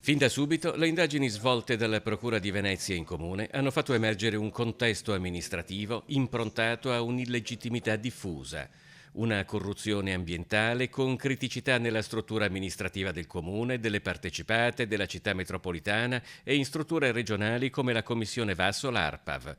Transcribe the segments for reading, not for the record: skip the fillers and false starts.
Fin da subito le indagini svolte dalla Procura di Venezia in comune hanno fatto emergere un contesto amministrativo improntato a un'illegittimità diffusa, una corruzione ambientale con criticità nella struttura amministrativa del comune, delle partecipate, della città metropolitana e in strutture regionali come la Commissione Vasso, l'ARPAV.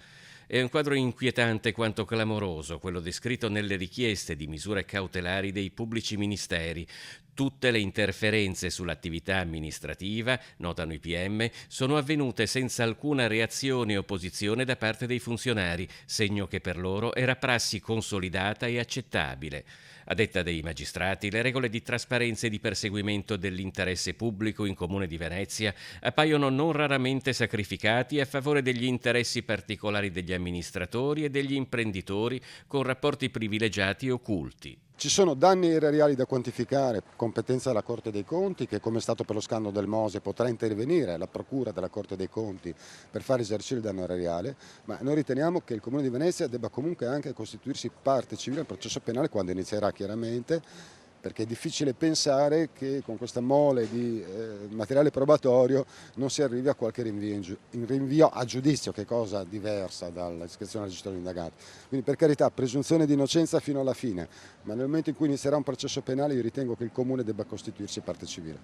È un quadro inquietante quanto clamoroso, quello descritto nelle richieste di misure cautelari dei pubblici ministeri. Tutte le interferenze sull'attività amministrativa, notano i PM, sono avvenute senza alcuna reazione o opposizione da parte dei funzionari, segno che per loro era prassi consolidata e accettabile. A detta dei magistrati, le regole di trasparenza e di perseguimento dell'interesse pubblico in Comune di Venezia appaiono non raramente sacrificati a favore degli interessi particolari degli amministratori e degli imprenditori con rapporti privilegiati e occulti. Ci sono danni erariali da quantificare, competenza della Corte dei Conti che, come è stato per lo scandalo del Mose, potrà intervenire la Procura della Corte dei Conti per far esercire il danno erariale, ma noi riteniamo che il Comune di Venezia debba comunque anche costituirsi parte civile al processo penale quando inizierà, chiaramente, perché è difficile pensare che con questa mole di materiale probatorio non si arrivi a qualche rinvio a giudizio, che è cosa diversa dall'iscrizione al registro dell'indagato. Quindi, per carità, presunzione di innocenza fino alla fine, ma nel momento in cui inizierà un processo penale io ritengo che il Comune debba costituirsi parte civile.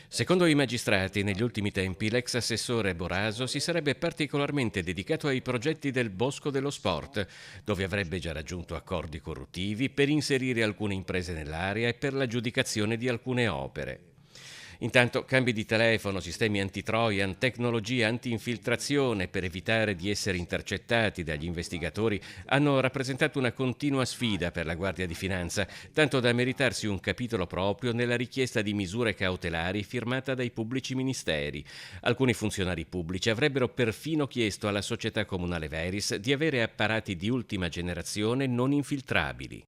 Secondo i magistrati, negli ultimi tempi l'ex assessore Boraso si sarebbe particolarmente dedicato ai progetti del Bosco dello Sport, dove avrebbe già raggiunto accordi corruttivi per inserire alcune imprese nell'area e per l'aggiudicazione di alcune opere. Intanto cambi di telefono, sistemi anti-Trojan, tecnologia anti-infiltrazione per evitare di essere intercettati dagli investigatori hanno rappresentato una continua sfida per la Guardia di Finanza, tanto da meritarsi un capitolo proprio nella richiesta di misure cautelari firmata dai pubblici ministeri. Alcuni funzionari pubblici avrebbero perfino chiesto alla società comunale Veris di avere apparati di ultima generazione non infiltrabili.